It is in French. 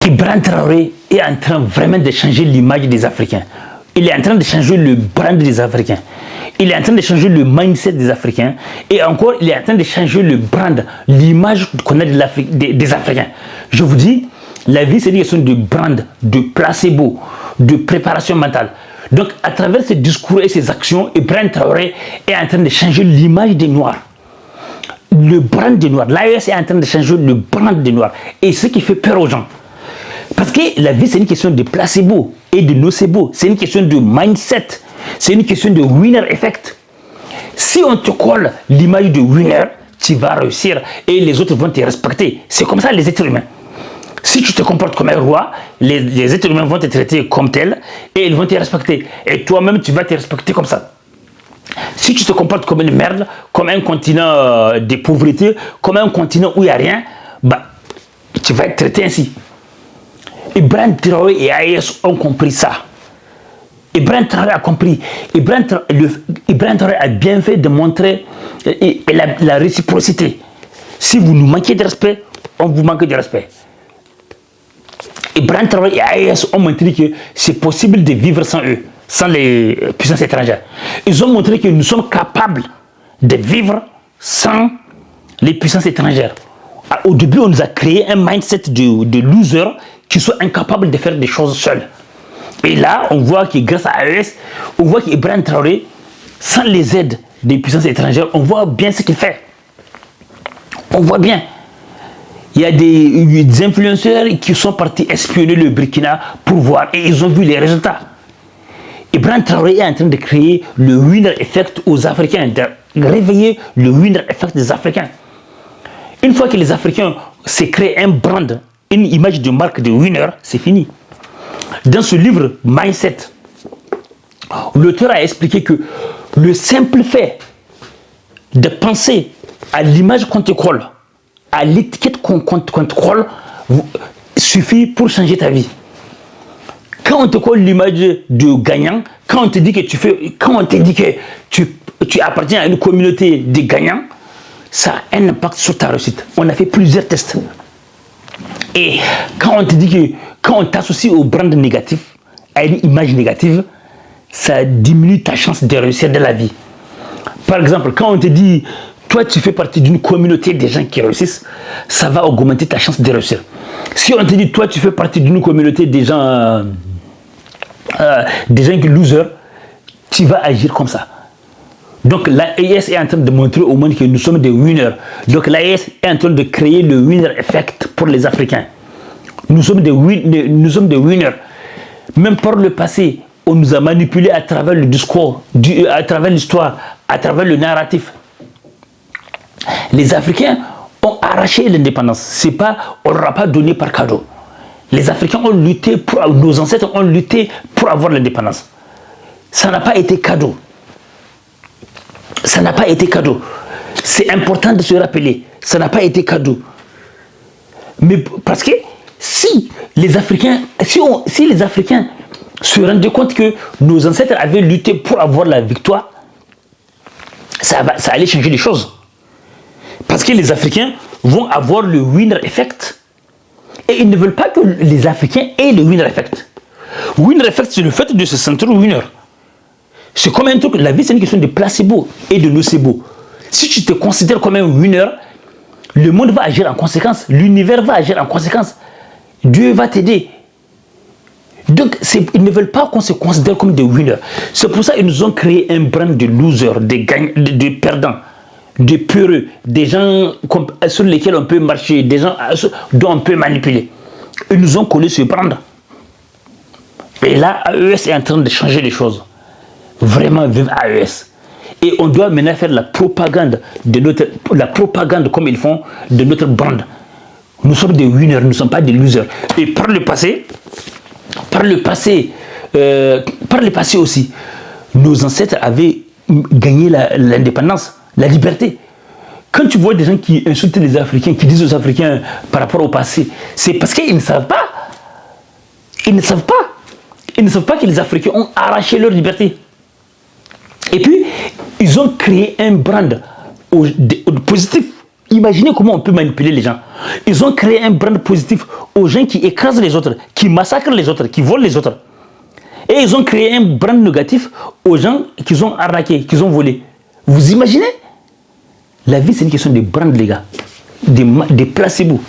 Ibrahim Traoré est en train vraiment de changer l'image des Africains. Il est en train de changer le brand des Africains. Il est en train de changer le mindset des Africains. Et encore, il est en train de changer le brand, l'image qu'on a des Africains. Je vous dis, la vie, c'est une question de brand, de placebo, de préparation mentale. Donc, à travers ses discours et ses actions, Ibrahim Traoré est en train de changer l'image des Noirs. Le brand des Noirs. L'AES est en train de changer le brand des Noirs. Et ce qui fait peur aux gens. Parce que la vie, c'est une question de placebo et de nocebo. C'est une question de mindset. C'est une question de winner effect. Si on te colle l'image de winner, tu vas réussir et les autres vont te respecter. C'est comme ça les êtres humains. Si tu te comportes comme un roi, les êtres humains vont te traiter comme tel et ils vont te respecter. Et toi-même, tu vas te respecter comme ça. Si tu te comportes comme une merde, comme un continent de pauvreté, comme un continent où il n'y a rien, bah, tu vas être traité ainsi. Ibrahim Traoré et AES ont compris ça. Ibrahim Traoré a compris. Ibrahim Traoré a bien fait de montrer la réciprocité. Si vous nous manquez de respect, on vous manque de respect. Ibrahim Traoré et AES ont montré que c'est possible de vivre sans eux, sans les puissances étrangères. Ils ont montré que nous sommes capables de vivre sans les puissances étrangères. Au début, on nous a créé un mindset de losers qui sont incapables de faire des choses seuls. Et là, on voit que grâce à AES, on voit qu'Ibrahim Traoré, sans les aides des puissances étrangères, on voit bien ce qu'il fait. On voit bien. Il y a des influenceurs qui sont partis espionner le Burkina pour voir et ils ont vu les résultats. Ibrahim Traoré est en train de créer le winner effect aux Africains, de réveiller le winner effect des Africains. Une fois que les Africains se créent un brand, une image de marque de winner, c'est fini. Dans ce livre Mindset, l'auteur a expliqué que le simple fait de penser à l'image qu'on te colle, à l'étiquette qu'on te colle, suffit pour changer ta vie. Quand on te colle l'image de gagnant, quand on te dit que tu appartiens à une communauté de gagnants, ça a un impact sur ta réussite. On a fait plusieurs tests. Et quand on te dit que, quand on t'associe au brand négatif, à une image négative, ça diminue ta chance de réussir dans la vie. Par exemple, quand on te dit, toi tu fais partie d'une communauté de gens qui réussissent, ça va augmenter ta chance de réussir. Si on te dit, toi tu fais partie d'une communauté de gens qui losers, tu vas agir comme ça. Donc l'AES est en train de montrer au monde que nous sommes des winners. Donc l'AES est en train de créer le winner effect pour les Africains. Nous sommes des winners. Même par le passé, on nous a manipulés à travers le discours, à travers l'histoire, à travers le narratif. Les Africains ont arraché l'indépendance. C'est pas, on ne leur a pas donné par cadeau. Les Africains ont lutté, nos ancêtres ont lutté pour avoir l'indépendance. Ça n'a pas été cadeau. Ça n'a pas été cadeau. C'est important de se rappeler. Ça n'a pas été cadeau. Mais parce que si les Africains se rendaient compte que nos ancêtres avaient lutté pour avoir la victoire, ça allait changer les choses. Parce que les Africains vont avoir le winner effect. Et ils ne veulent pas que les Africains aient le winner effect. Winner effect, c'est le fait de se sentir winner. C'est comme un truc, la vie c'est une question de placebo et de nocebo. Si tu te considères comme un winner, le monde va agir en conséquence, l'univers va agir en conséquence, Dieu va t'aider. Donc ils ne veulent pas qu'on se considère comme des winners. C'est pour ça qu'ils nous ont créé un brand de losers, de perdants, de peureux, des gens sur lesquels on peut marcher, des gens dont on peut manipuler. Ils nous ont collé ce brand. Et là, AES est en train de changer les choses. Vraiment vivre AES. Et on doit maintenant faire la propagande comme ils font de notre brand. Nous sommes des winners, nous ne sommes pas des losers. Et par le passé aussi, nos ancêtres avaient gagné l'indépendance, la liberté. Quand tu vois des gens qui insultent les Africains, qui disent aux Africains par rapport au passé, c'est parce qu'ils ne savent pas. Ils ne savent pas que les Africains ont arraché leur liberté. Et puis, ils ont créé un brand positif. Imaginez comment on peut manipuler les gens. Ils ont créé un brand positif aux gens qui écrasent les autres, qui massacrent les autres, qui volent les autres. Et ils ont créé un brand négatif aux gens qu'ils ont arnaqués, qu'ils ont volés. Vous imaginez? La vie, c'est une question de brand, les gars. Des placebos.